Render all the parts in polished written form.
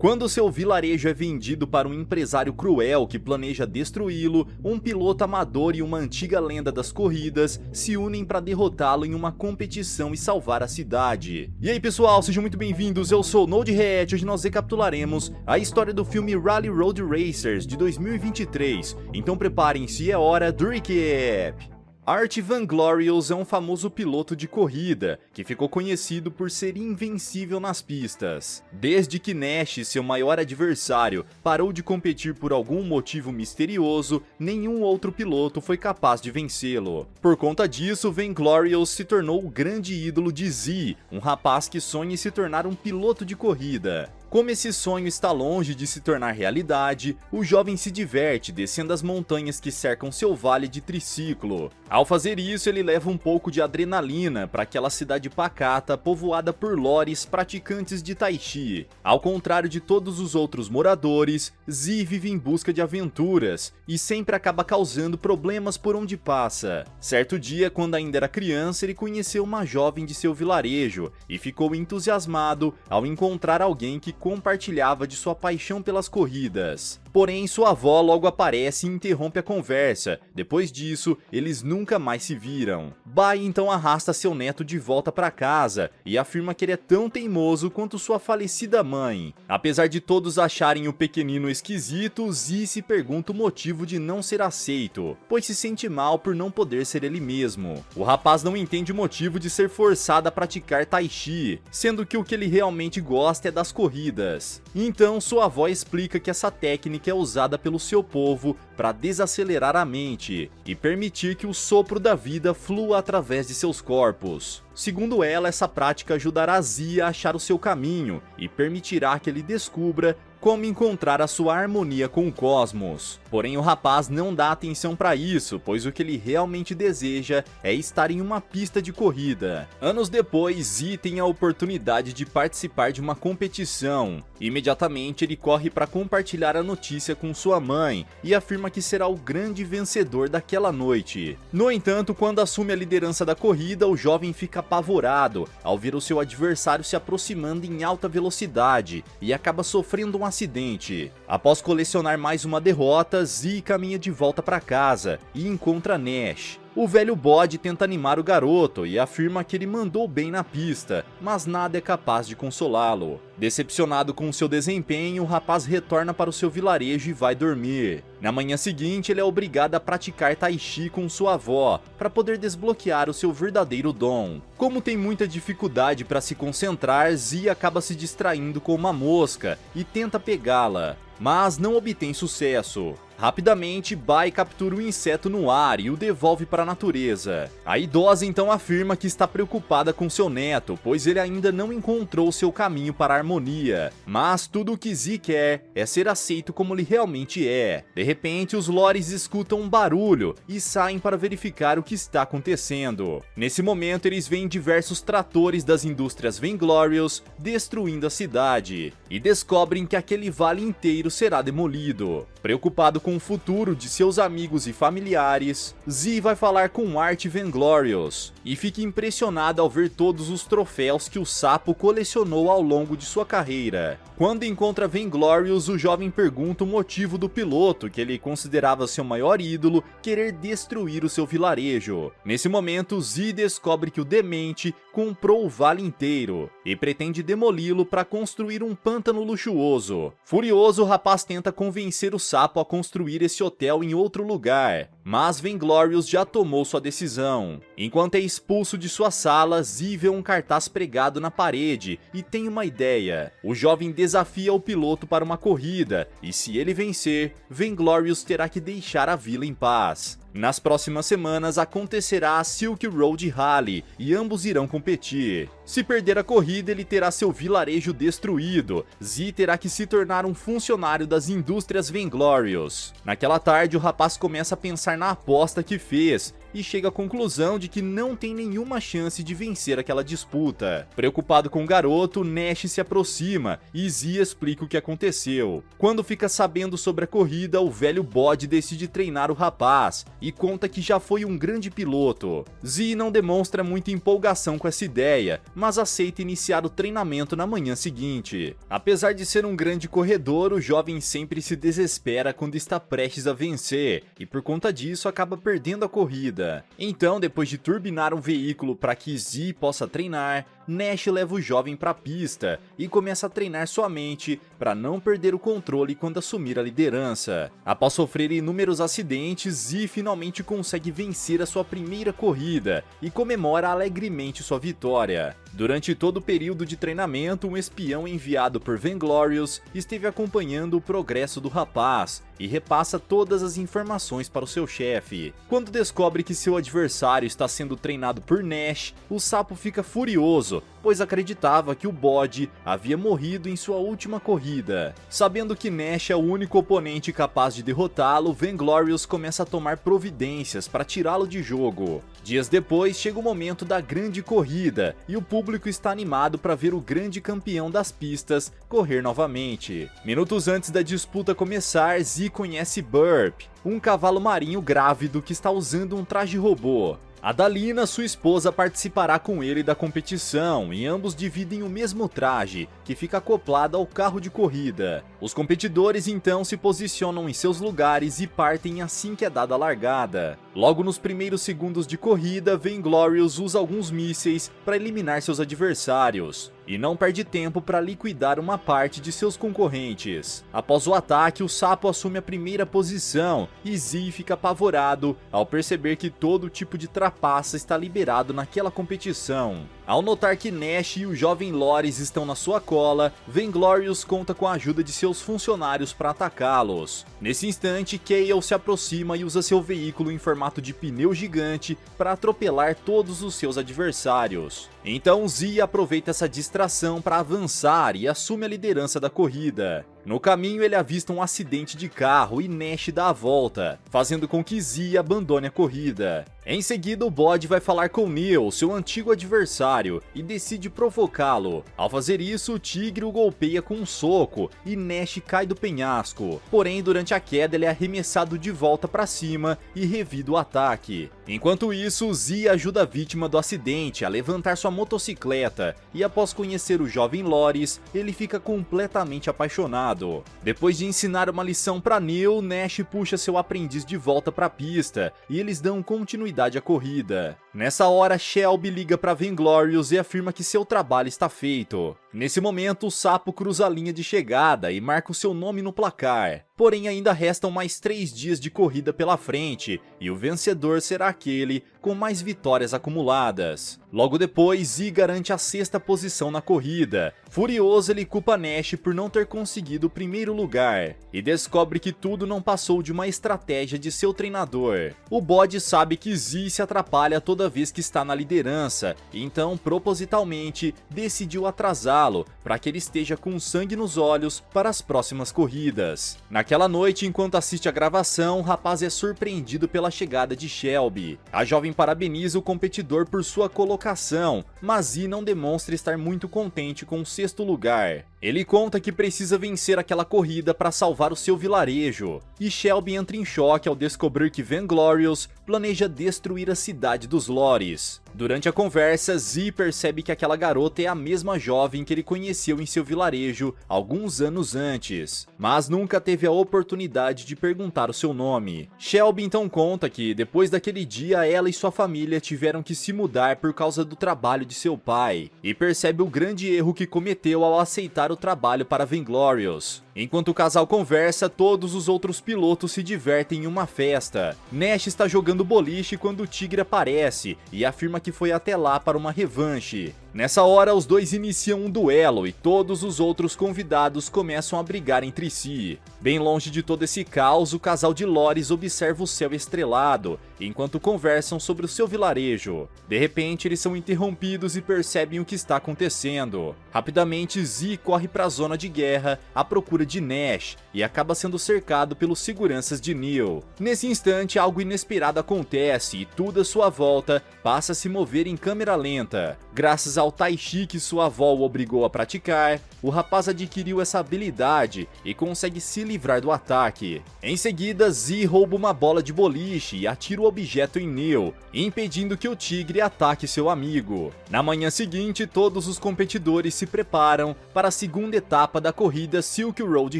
Quando seu vilarejo é vendido para um empresário cruel que planeja destruí-lo, um piloto amador e uma antiga lenda das corridas se unem para derrotá-lo em uma competição e salvar a cidade. E aí pessoal, sejam muito bem-vindos, eu sou o NodeReact. Hoje nós recapitularemos a história do filme Rally Road Racers de 2023, então preparem-se, é hora do recap! Art Vanglorious é um famoso piloto de corrida, que ficou conhecido por ser invencível nas pistas. Desde que Nash, seu maior adversário, parou de competir por algum motivo misterioso, nenhum outro piloto foi capaz de vencê-lo. Por conta disso, Vanglorious se tornou o grande ídolo de Z, um rapaz que sonha em se tornar um piloto de corrida. Como esse sonho está longe de se tornar realidade, o jovem se diverte descendo as montanhas que cercam seu vale de triciclo. Ao fazer isso, ele leva um pouco de adrenalina para aquela cidade pacata povoada por lores praticantes de Tai Chi. Ao contrário de todos os outros moradores, Z vive em busca de aventuras e sempre acaba causando problemas por onde passa. Certo dia, quando ainda era criança, ele conheceu uma jovem de seu vilarejo e ficou entusiasmado ao encontrar alguém que compartilhava de sua paixão pelas corridas. Porém, sua avó logo aparece e interrompe a conversa. Depois disso, eles nunca mais se viram. Bai então arrasta seu neto de volta para casa e afirma que ele é tão teimoso quanto sua falecida mãe. Apesar de todos acharem o pequenino esquisito, Z se pergunta o motivo de não ser aceito, pois se sente mal por não poder ser ele mesmo. O rapaz não entende o motivo de ser forçado a praticar Tai Chi, sendo que o que ele realmente gosta é das corridas. Então sua avó explica que essa técnica é usada pelo seu povo para desacelerar a mente e permitir que o sopro da vida flua através de seus corpos. Segundo ela, essa prática ajudará Z a achar o seu caminho e permitirá que ele descubra como encontrar a sua harmonia com o cosmos. Porém, o rapaz não dá atenção para isso, pois o que ele realmente deseja é estar em uma pista de corrida. Anos depois, Z tem a oportunidade de participar de uma competição. Imediatamente, ele corre para compartilhar a notícia com sua mãe e afirma que será o grande vencedor daquela noite. No entanto, quando assume a liderança da corrida, o jovem fica apavorado ao ver o seu adversário se aproximando em alta velocidade e acaba sofrendo um acidente. Após colecionar mais uma derrota, Z caminha de volta para casa e encontra Nash. O velho bode tenta animar o garoto e afirma que ele mandou bem na pista, mas nada é capaz de consolá-lo. Decepcionado com seu desempenho, o rapaz retorna para o seu vilarejo e vai dormir. Na manhã seguinte, ele é obrigado a praticar Tai Chi com sua avó, para poder desbloquear o seu verdadeiro dom. Como tem muita dificuldade para se concentrar, Z acaba se distraindo com uma mosca e tenta pegá-la, mas não obtém sucesso. Rapidamente, Bai captura o inseto no ar e o devolve para a natureza. A idosa então afirma que está preocupada com seu neto, pois ele ainda não encontrou seu caminho para a harmonia. Mas tudo o que Z quer é ser aceito como ele realmente é. De repente, os lores escutam um barulho e saem para verificar o que está acontecendo. Nesse momento, eles veem diversos tratores das indústrias Vanglorious destruindo a cidade e descobrem que aquele vale inteiro será demolido. Preocupado com o futuro de seus amigos e familiares, Z vai falar com Art Vanglorious e fica impressionado ao ver todos os troféus que o sapo colecionou ao longo de sua carreira. Quando encontra Vanglorious, o jovem pergunta o motivo do piloto, que ele considerava seu maior ídolo, querer destruir o seu vilarejo. Nesse momento, Z descobre que o demente comprou o vale inteiro e pretende demoli-lo para construir um pântano luxuoso. Furioso, o rapaz tenta convencer o sapo a construir esse hotel em outro lugar, mas Vanglorious já tomou sua decisão. Enquanto é expulso de sua sala, Z vê um cartaz pregado na parede e tem uma ideia. O jovem desafia o piloto para uma corrida e, se ele vencer, Vanglorious terá que deixar a vila em paz. Nas próximas semanas acontecerá a Silk Road Rally e ambos irão competir. Se perder a corrida, ele terá seu vilarejo destruído. Z terá que se tornar um funcionário das indústrias Vanglorious. Naquela tarde, o rapaz começa a pensar na aposta que fez e chega à conclusão de que não tem nenhuma chance de vencer aquela disputa. Preocupado com o garoto, Nash se aproxima e Z explica o que aconteceu. Quando fica sabendo sobre a corrida, o velho bode decide treinar o rapaz e conta que já foi um grande piloto. Z não demonstra muita empolgação com essa ideia, mas aceita iniciar o treinamento na manhã seguinte. Apesar de ser um grande corredor, o jovem sempre se desespera quando está prestes a vencer e por conta disso acaba perdendo a corrida. Então, depois de turbinar um veículo para que Z possa treinar, Nash leva o jovem para a pista e começa a treinar sua mente para não perder o controle quando assumir a liderança. Após sofrer inúmeros acidentes, Z finalmente consegue vencer a sua primeira corrida e comemora alegremente sua vitória. Durante todo o período de treinamento, um espião enviado por Vainglorious esteve acompanhando o progresso do rapaz e repassa todas as informações para o seu chefe. Quando descobre que seu adversário está sendo treinado por Nash, o sapo fica furioso, pois acreditava que o bode havia morrido em sua última corrida. Sabendo que Nash é o único oponente capaz de derrotá-lo, Vainglorious começa a tomar providências para tirá-lo de jogo. Dias depois, chega o momento da grande corrida e o público está animado para ver o grande campeão das pistas correr novamente. Minutos antes da disputa começar, Z conhece Burp, um cavalo marinho grávido que está usando um traje robô. Adalina, sua esposa, participará com ele da competição e ambos dividem o mesmo traje, que fica acoplado ao carro de corrida. Os competidores então se posicionam em seus lugares e partem assim que é dada a largada. Logo nos primeiros segundos de corrida, Vainglorious usa alguns mísseis para eliminar seus adversários e não perde tempo para liquidar uma parte de seus concorrentes. Após o ataque, o sapo assume a primeira posição e Z fica apavorado ao perceber que todo tipo de trapaça está liberado naquela competição. Ao notar que Nash e o jovem Loris estão na sua cola, Vainglorious conta com a ajuda de seus funcionários para atacá-los. Nesse instante, Kale se aproxima e usa seu veículo em formato de pneu gigante para atropelar todos os seus adversários. Então Z aproveita essa distração para avançar e assume a liderança da corrida. No caminho ele avista um acidente de carro e Nash dá a volta, fazendo com que Z abandone a corrida. Em seguida, o bode vai falar com Neil, seu antigo adversário, e decide provocá-lo. Ao fazer isso, o tigre o golpeia com um soco e Nash cai do penhasco. Porém, durante a queda ele é arremessado de volta para cima e revida o ataque. Enquanto isso, Z ajuda a vítima do acidente a levantar sua motocicleta e após conhecer o jovem Loris, ele fica completamente apaixonado. Depois de ensinar uma lição para Neil, Nash puxa seu aprendiz de volta para a pista e eles dão continuidade à corrida. Nessa hora, Shelby liga para Vainglorious e afirma que seu trabalho está feito. Nesse momento, o sapo cruza a linha de chegada e marca o seu nome no placar. Porém, ainda restam mais 3 dias de corrida pela frente e o vencedor será aquele com mais vitórias acumuladas. Logo depois, Z garante a 6ª posição na corrida. Furioso, ele culpa Nash por não ter conseguido o primeiro lugar e descobre que tudo não passou de uma estratégia de seu treinador. O bode sabe que Z se atrapalha toda vez que está na liderança, então propositalmente decidiu atrasá-lo para que ele esteja com sangue nos olhos para as próximas corridas. Naquela noite, enquanto assiste a gravação, o rapaz é surpreendido pela chegada de Shelby. A jovem parabeniza o competidor por sua colocação, mas Z não demonstra estar muito contente com o 6º lugar. Ele conta que precisa vencer aquela corrida para salvar o seu vilarejo, e Shelby entra em choque ao descobrir que Vainglorious planeja destruir a cidade dos Loris. Durante a conversa, Z percebe que aquela garota é a mesma jovem que ele conheceu em seu vilarejo alguns anos antes, mas nunca teve a oportunidade de perguntar o seu nome. Shelby então conta que depois daquele dia ela e sua família tiveram que se mudar por causa do trabalho de seu pai, e percebe o grande erro que cometeu ao aceitar o trabalho para Vainglorious. Enquanto o casal conversa, todos os outros pilotos se divertem em uma festa. Nash está jogando boliche quando o tigre aparece e afirma que foi até lá para uma revanche. Nessa hora, os dois iniciam um duelo e todos os outros convidados começam a brigar entre si. Bem longe de todo esse caos, o casal de Loris observa o céu estrelado, enquanto conversam sobre o seu vilarejo. De repente, eles são interrompidos e percebem o que está acontecendo. Rapidamente, Z corre para a zona de guerra à procura procura de Nash e acaba sendo cercado pelos seguranças de Neo. Nesse instante, algo inesperado acontece e tudo à sua volta passa a se mover em câmera lenta. Graças ao Tai Chi que sua avó o obrigou a praticar, o rapaz adquiriu essa habilidade e consegue se livrar do ataque. Em seguida, Z rouba uma bola de boliche e atira o objeto em Neo, impedindo que o tigre ataque seu amigo. Na manhã seguinte, todos os competidores se preparam para a segunda etapa da corrida Silk Road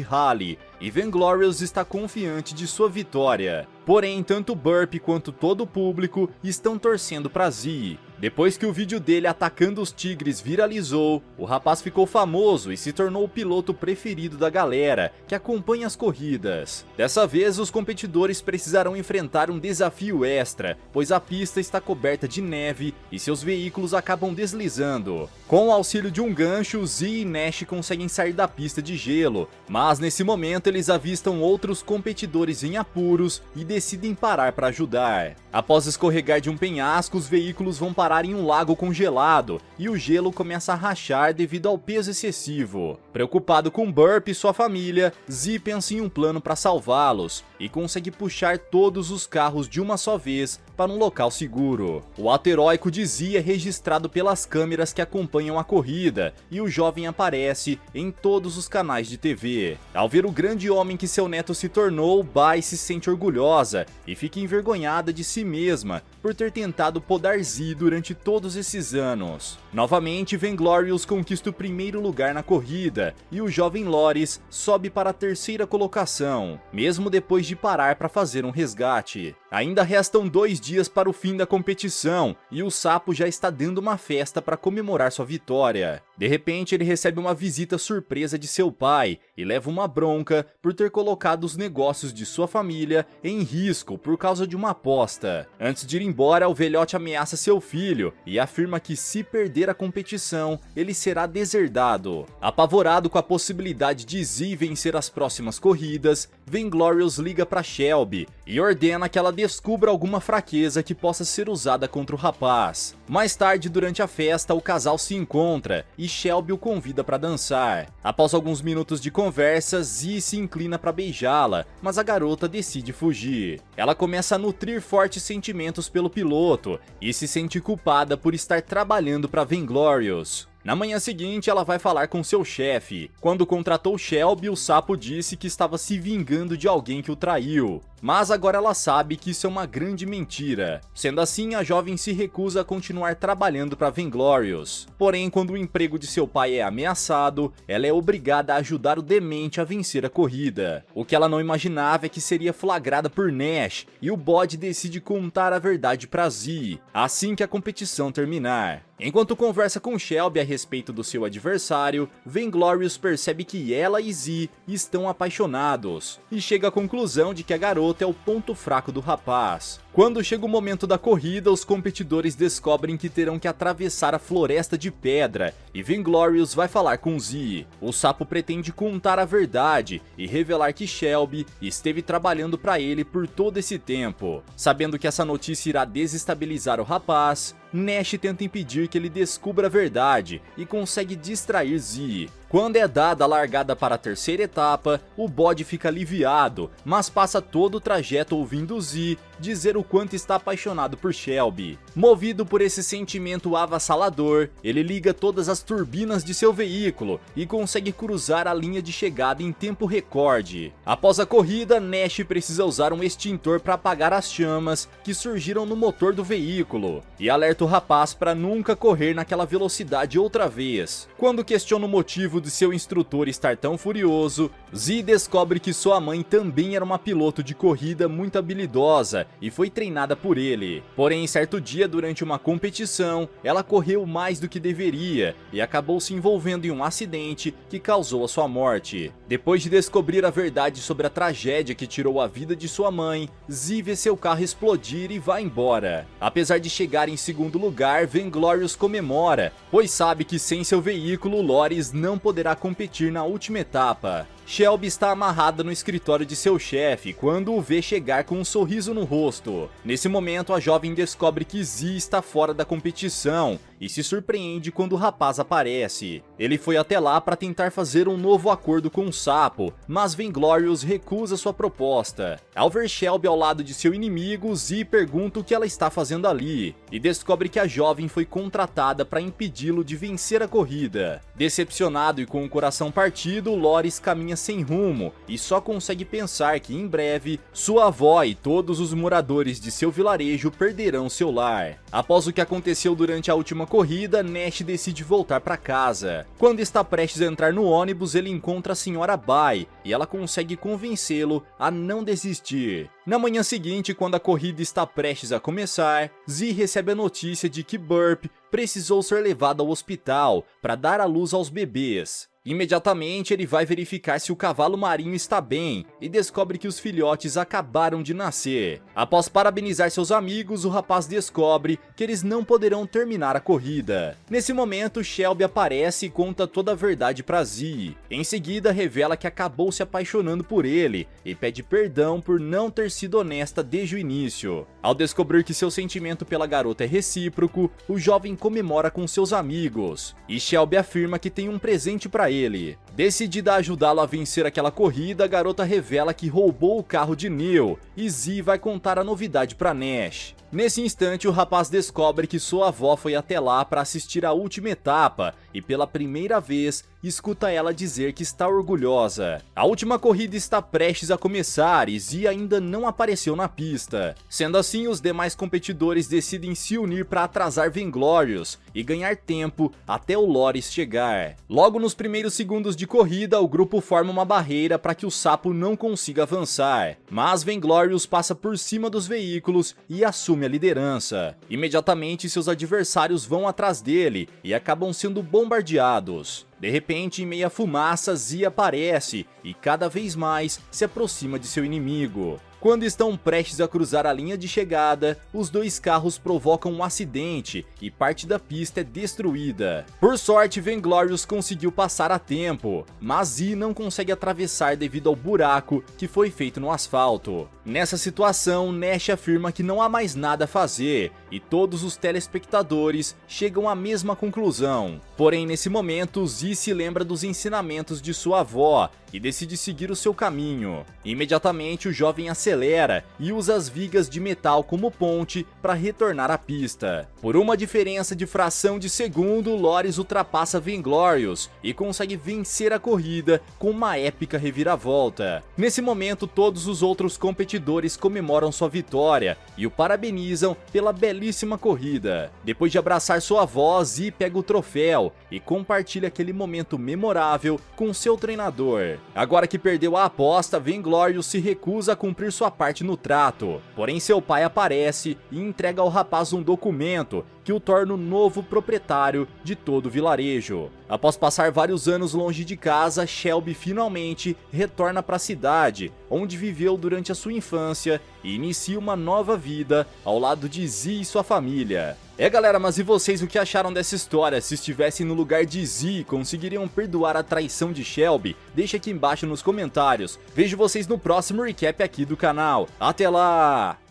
Rally, e Vanglorious está confiante de sua vitória. Porém, tanto Burp quanto todo o público estão torcendo para Z. Depois que o vídeo dele atacando os tigres viralizou, o rapaz ficou famoso e se tornou o piloto preferido da galera que acompanha as corridas. Dessa vez, os competidores precisarão enfrentar um desafio extra, pois a pista está coberta de neve e seus veículos acabam deslizando. Com o auxílio de um gancho, Z e Nash conseguem sair da pista de gelo, mas nesse momento eles avistam outros competidores em apuros e decidem parar para ajudar. Após escorregar de um penhasco, os veículos vão parar em um lago congelado e o gelo começa a rachar devido ao peso excessivo. Preocupado com Burp e sua família, Z pensa em um plano para salvá-los e consegue puxar todos os carros de uma só vez para um local seguro. O ato heróico de Z é registrado pelas câmeras que acompanham a corrida e o jovem aparece em todos os canais de TV. Ao ver o grande homem que seu neto se tornou, Bai se sente orgulhosa e fica envergonhada de si mesma por ter tentado podar Z durante todos esses anos. Novamente, Vanglorious conquista o primeiro lugar na corrida e o jovem Loris sobe para a terceira colocação, mesmo depois de parar para fazer um resgate. Ainda restam 2 dias para o fim da competição e o sapo já está dando uma festa para comemorar sua vitória. De repente, ele recebe uma visita surpresa de seu pai e leva uma bronca por ter colocado os negócios de sua família em risco por causa de uma aposta. Antes de ir embora, o velhote ameaça seu filho e afirma que se perder a competição, ele será deserdado. Apavorado com a possibilidade de Z vencer as próximas corridas, Vanglorious liga para Shelby e ordena que ela descubra alguma fraqueza que possa ser usada contra o rapaz. Mais tarde, durante a festa, o casal se encontra e Shelby o convida para dançar. Após alguns minutos de conversa, Z se inclina para beijá-la, mas a garota decide fugir. Ela começa a nutrir fortes sentimentos pelo piloto e se sente culpada por estar trabalhando para Vanglorious. Na manhã seguinte, ela vai falar com seu chefe. Quando contratou Shelby, o sapo disse que estava se vingando de alguém que o traiu. Mas agora ela sabe que isso é uma grande mentira. Sendo assim, a jovem se recusa a continuar trabalhando para Vanglorious. Porém, quando o emprego de seu pai é ameaçado, ela é obrigada a ajudar o demente a vencer a corrida. O que ela não imaginava é que seria flagrada por Nash, e o bode decide contar a verdade para Z, assim que a competição terminar. Enquanto conversa com Shelby a respeito do seu adversário, Vanglorious percebe que ela e Z estão apaixonados, e chega à conclusão de que a garota é o ponto fraco do rapaz. Quando chega o momento da corrida, os competidores descobrem que terão que atravessar a floresta de pedra, e Vanglorious vai falar com Z. O sapo pretende contar a verdade e revelar que Shelby esteve trabalhando para ele por todo esse tempo. Sabendo que essa notícia irá desestabilizar o rapaz, Nash tenta impedir que ele descubra a verdade e consegue distrair Z. Quando é dada a largada para a terceira etapa, o bode fica aliviado, mas passa todo o trajeto ouvindo Z dizer o quanto está apaixonado por Shelby. Movido por esse sentimento avassalador, ele liga todas as turbinas de seu veículo e consegue cruzar a linha de chegada em tempo recorde. Após a corrida, Nash precisa usar um extintor para apagar as chamas que surgiram no motor do veículo, e alerta o rapaz para nunca correr naquela velocidade outra vez. Quando questiona o motivo de seu instrutor estar tão furioso, Z descobre que sua mãe também era uma piloto de corrida muito habilidosa e foi treinada por ele. Porém, em certo dia, durante uma competição, ela correu mais do que deveria e acabou se envolvendo em um acidente que causou a sua morte. Depois de descobrir a verdade sobre a tragédia que tirou a vida de sua mãe, Z vê seu carro explodir e vai embora. Apesar de chegar em segundo lugar, Vanglorious comemora, pois sabe que sem seu veículo, Loris não poderá competir na última etapa. Shelby está amarrada no escritório de seu chefe quando o vê chegar com um sorriso no rosto. Nesse momento, a jovem descobre que Z está fora da competição e se surpreende quando o rapaz aparece. Ele foi até lá para tentar fazer um novo acordo com o sapo, mas Vainglorious recusa sua proposta. Ao ver Shelby ao lado de seu inimigo, Zee pergunta o que ela está fazendo ali, e descobre que a jovem foi contratada para impedi-lo de vencer a corrida. Decepcionado e com o coração partido, Loris caminha sem rumo e só consegue pensar que em breve sua avó e todos os moradores de seu vilarejo perderão seu lar. Após o que aconteceu durante a última corrida, Nash decide voltar para casa. Quando está prestes a entrar no ônibus, ele encontra a Sra. Bai e ela consegue convencê-lo a não desistir. Na manhã seguinte, quando a corrida está prestes a começar, Zee recebe a notícia de que Burp precisou ser levado ao hospital para dar à luz aos bebês. Imediatamente ele vai verificar se o cavalo marinho está bem e descobre que os filhotes acabaram de nascer. Após parabenizar seus amigos, o rapaz descobre que eles não poderão terminar a corrida. Nesse momento, Shelby aparece e conta toda a verdade para Zee. Em seguida, revela que acabou se apaixonando por ele e pede perdão por não ter sido honesta desde o início. Ao descobrir que seu sentimento pela garota é recíproco, o jovem comemora com seus amigos e Shelby afirma que tem um presente para ele. Decidida a ajudá-lo a vencer aquela corrida, a garota revela que roubou o carro de Neil e Zee vai contar a novidade para Nash. Nesse instante, o rapaz descobre que sua avó foi até lá para assistir à última etapa e pela primeira vez escuta ela dizer que está orgulhosa. A última corrida está prestes a começar e Zee ainda não apareceu na pista. Sendo assim, os demais competidores decidem se unir para atrasar Vainglorious e ganhar tempo até o Loris chegar. Logo nos primeiros segundos de corrida, o grupo forma uma barreira para que o sapo não consiga avançar, mas Vainglorious passa por cima dos veículos e assume a liderança. Imediatamente, seus adversários vão atrás dele e acabam sendo bombardeados. De repente, em meio à fumaça, Zee aparece e cada vez mais se aproxima de seu inimigo. Quando estão prestes a cruzar a linha de chegada, os dois carros provocam um acidente e parte da pista é destruída. Por sorte, Vainglorious conseguiu passar a tempo, mas Zee não consegue atravessar devido ao buraco que foi feito no asfalto. Nessa situação, Nash afirma que não há mais nada a fazer e todos os telespectadores chegam à mesma conclusão. Porém, nesse momento, Zee se lembra dos ensinamentos de sua avó e decide seguir o seu caminho. Imediatamente, o jovem acelera e usa as vigas de metal como ponte para retornar à pista. Por uma diferença de fração de segundo, Loris ultrapassa Vainglorious e consegue vencer a corrida com uma épica reviravolta. Nesse momento, todos os outros competidores comemoram sua vitória e o parabenizam pela belíssima corrida. Depois de abraçar sua avó, Zee pega o troféu e compartilha aquele momento memorável com seu treinador. Agora que perdeu a aposta, Vainglorious se recusa a cumprir sua parte no trato. Porém, seu pai aparece e entrega ao rapaz um documento que o torna o novo proprietário de todo o vilarejo. Após passar vários anos longe de casa, Shelby finalmente retorna para a cidade, onde viveu durante a sua infância e inicia uma nova vida ao lado de Zee e sua família. Galera, mas e vocês, o que acharam dessa história? Se estivessem no lugar de Zee, conseguiriam perdoar a traição de Shelby? Deixa aqui embaixo nos comentários. Vejo vocês no próximo recap aqui do canal. Até lá!